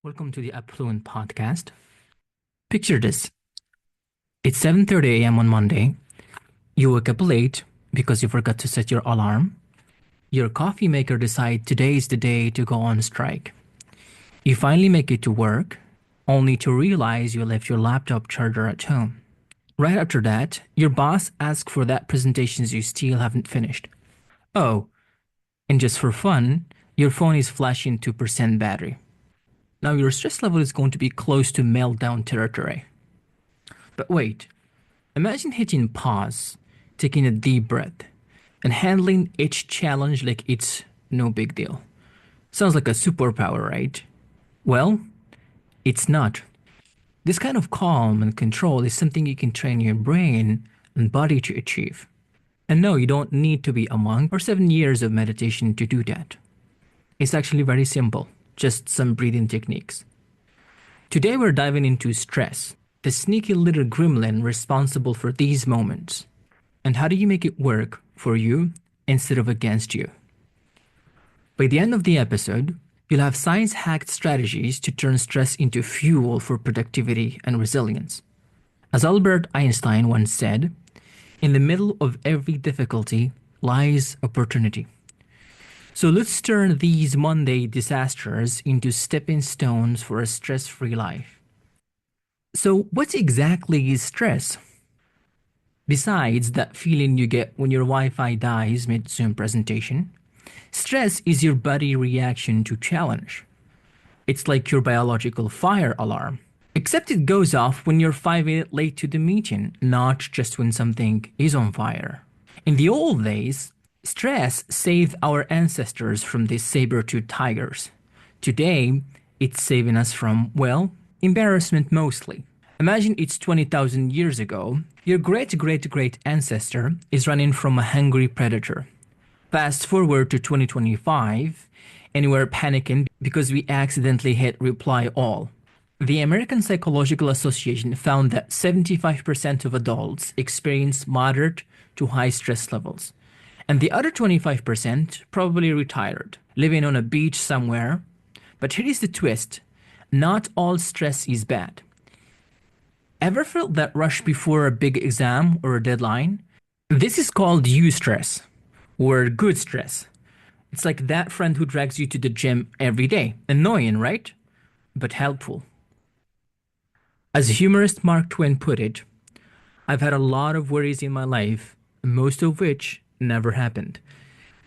Welcome to the Affluent Podcast. Picture this. It's 7:30 a.m. on Monday. You woke up late because you forgot to set your alarm. Your coffee maker decides today is the day to go on strike. You finally make it to work, only to realize you left your laptop charger at home. Right after that, your boss asks for that presentations you still haven't finished. Oh, and just for fun, your phone is flashing 2% battery. Now your stress level is going to be close to meltdown territory. But wait, imagine hitting pause, taking a deep breath, and handling each challenge like it's no big deal. Sounds like a superpower, right? Well, it's not. This kind of calm and control is something you can train your brain and body to achieve. And no, you don't need to be a monk or 7 years of meditation to do that. It's actually very simple, just some breathing techniques. Today we're diving into stress, the sneaky little gremlin responsible for these moments. And how do you make it work for you instead of against you? By the end of the episode, you'll have science-hacked strategies to turn stress into fuel for productivity and resilience. As Albert Einstein once said, in the middle of every difficulty lies opportunity. So let's turn these Monday disasters into stepping stones for a stress-free life. So what exactly is stress? Besides that feeling you get when your Wi-Fi dies mid-Zoom presentation, stress is your body reaction to challenge. It's like your biological fire alarm. Except it goes off when you're 5 minutes late to the meeting, not just when something is on fire. In the old days, stress saved our ancestors from these saber-toothed tigers. Today, it's saving us from, well, embarrassment mostly. Imagine it's 20,000 years ago. Your great-great-great ancestor is running from a hungry predator. Fast forward to 2025, and we're panicking because we accidentally hit reply all. The American Psychological Association found that 75% of adults experience moderate to high stress levels. And the other 25% probably retired, living on a beach somewhere. But here is the twist. Not all stress is bad. Ever felt that rush before a big exam or a deadline? This is called eustress, or good stress. It's like that friend who drags you to the gym every day. Annoying, right? But helpful. As humorist Mark Twain put it, I've had a lot of worries in my life, most of which never happened.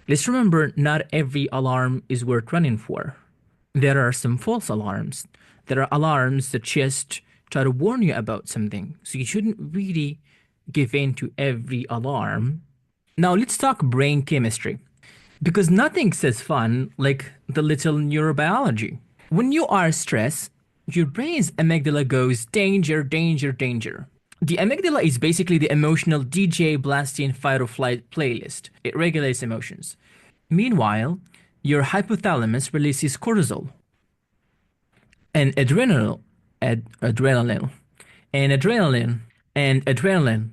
Let's remember not every alarm is worth running for. There are some false alarms. There are alarms that just try to warn you about something, so you shouldn't really give in to every alarm. Now let's talk brain chemistry, because nothing says fun like the little neurobiology. When you are stressed, your brain's amygdala goes danger, danger, danger. The amygdala is basically the emotional DJ blasting fight or flight playlist. It regulates emotions. Meanwhile, your hypothalamus releases cortisol and adrenaline, and adrenaline,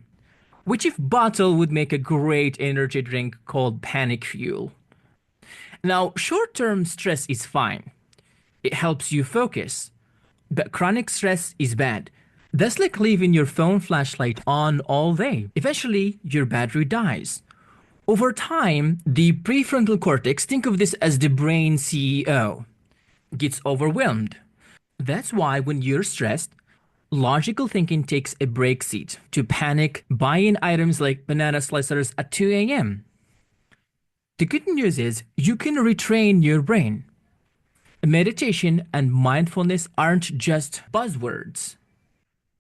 which if bottled would make a great energy drink called panic fuel. Now, short-term stress is fine. It helps you focus. But chronic stress is bad. That's like leaving your phone flashlight on all day. Eventually, your battery dies. Over time, the prefrontal cortex, think of this as the brain CEO, gets overwhelmed. That's why when you're stressed, logical thinking takes a break seat to panic buying items like banana slicers at 2 a.m. The good news is you can retrain your brain. Meditation and mindfulness aren't just buzzwords.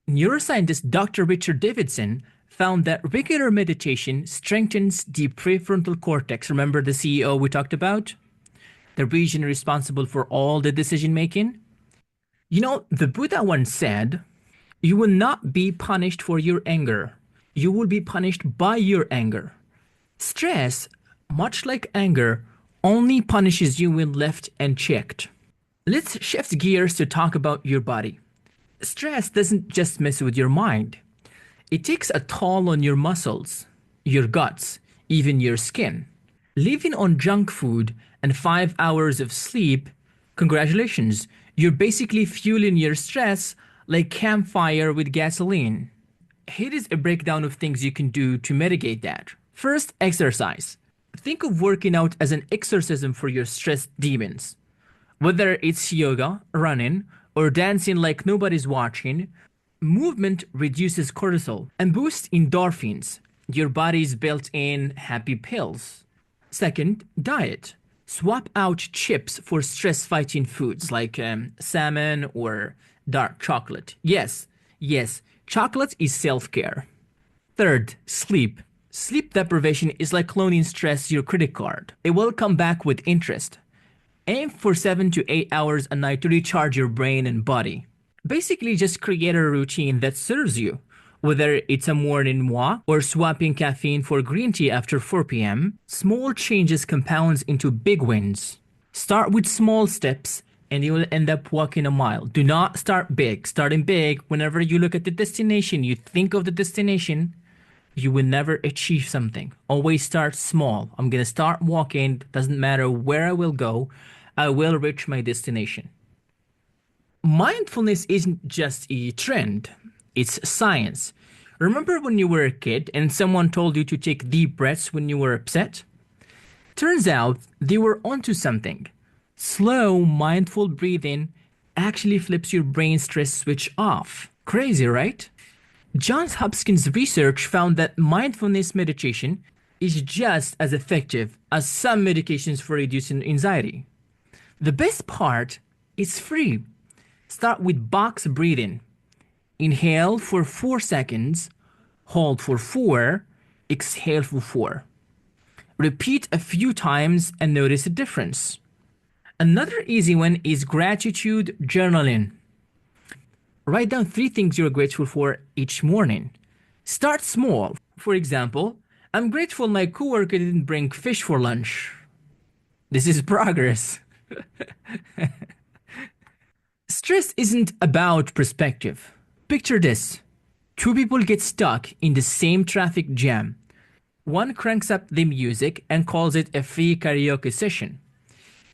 Neuroscientist Dr. Richard Davidson found that regular meditation strengthens the prefrontal cortex. Remember the CEO we talked about? The region responsible for all the decision making? You know, the Buddha once said, you will not be punished for your anger. You will be punished by your anger. Stress, much like anger, only punishes you when left unchecked. Let's shift gears to talk about your body. Stress doesn't just mess with your mind. It takes a toll on your muscles, your guts, even your skin. Living on junk food and 5 hours of sleep, congratulations, You're basically fueling your stress like campfire with gasoline. Here is a breakdown of things you can do to mitigate that. First, exercise. Think of working out as an exorcism for your stress demons. Whether it's yoga, running, or dancing like nobody's watching, movement reduces cortisol and boosts endorphins, your body's built in happy pills. Second, diet. Swap out chips for stress fighting foods like salmon or dark chocolate. Yes, chocolate is self care. Third, sleep. Sleep deprivation is like loaning stress your credit card. It will come back with interest. Aim for 7 to 8 hours a night to recharge your brain and body. Basically, just create a routine that serves you. Whether it's a morning walk or swapping caffeine for green tea after 4 p.m., small changes compounds into big wins. Start with small steps and you will end up walking a mile. Do not start big. Starting big, whenever you look at the destination, you think of the destination, you will never achieve something. Always start small. I'm going to start walking. Doesn't matter where I will go, I will reach my destination. Mindfulness isn't just a trend, it's science. Remember when you were a kid and someone told you to take deep breaths when you were upset? Turns out they were onto something. Slow, mindful breathing actually flips your brain stress switch off. Crazy, right? Johns Hopkins research found that mindfulness meditation is just as effective as some medications for reducing anxiety. The best part, it's free. Start with box breathing. Inhale for 4 seconds, hold for 4, exhale for 4. Repeat a few times and notice a difference. Another easy one is gratitude journaling. Write down 3 things you're grateful for each morning. Start small. For example, I'm grateful my coworker didn't bring fish for lunch. This is progress. Stress isn't about perspective. Picture this. 2 people get stuck in the same traffic jam. One cranks up the music and calls it a free karaoke session.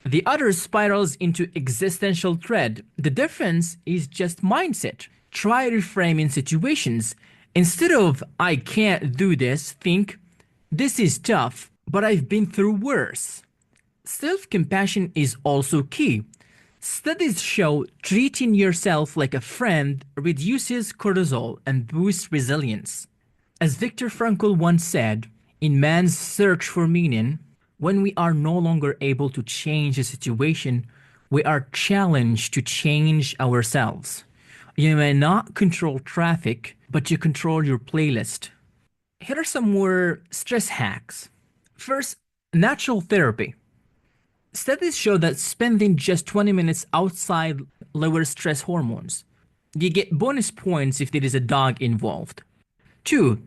The other spirals into existential dread. The difference is just mindset. Try reframing situations. Instead of, I can't do this, think, this is tough, but I've been through worse. Self-compassion is also key. Studies show treating yourself like a friend reduces cortisol and boosts resilience. As Viktor Frankl once said, in man's search for meaning, when we are no longer able to change a situation, we are challenged to change ourselves. You may not control traffic, but you control your playlist. Here are some more stress hacks. First, natural therapy. Studies show that spending just 20 minutes outside lowers stress hormones. You get bonus points if there is a dog involved. 2.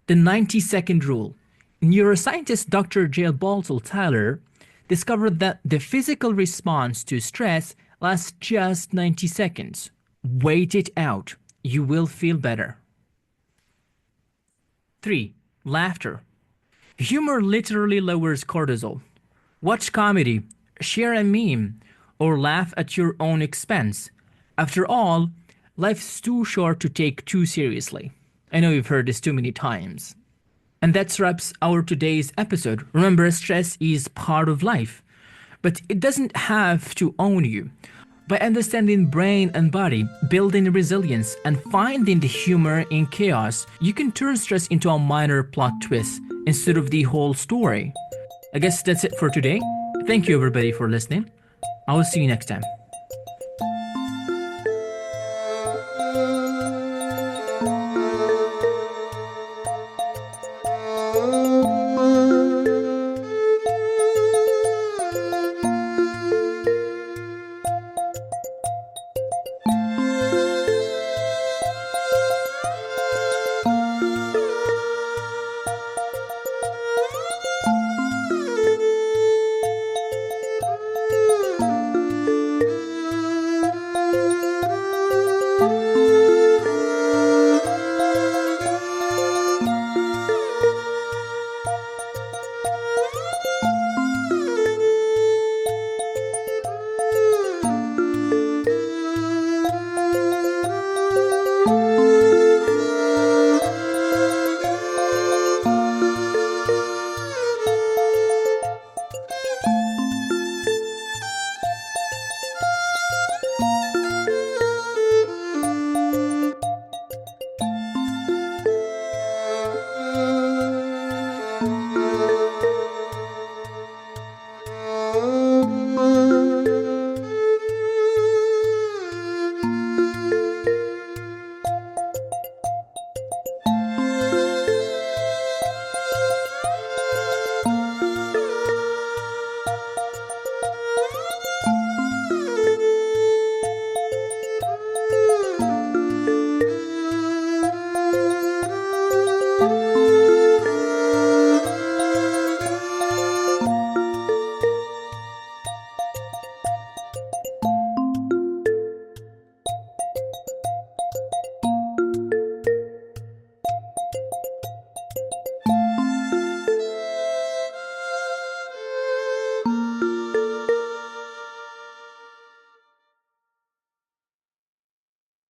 The 90-second rule. Neuroscientist Dr. J. Baltel Tyler discovered that the physical response to stress lasts just 90 seconds. Wait it out. You will feel better. 3. Laughter. Humor literally lowers cortisol. Watch comedy, share a meme, or laugh at your own expense. After all, life's too short to take too seriously. I know you've heard this too many times. And that wraps our today's episode. Remember, stress is part of life, but it doesn't have to own you. By understanding brain and body, building resilience, and finding the humor in chaos, you can turn stress into a minor plot twist instead of the whole story. I guess that's it for today. Thank you everybody for listening. I will see you next time.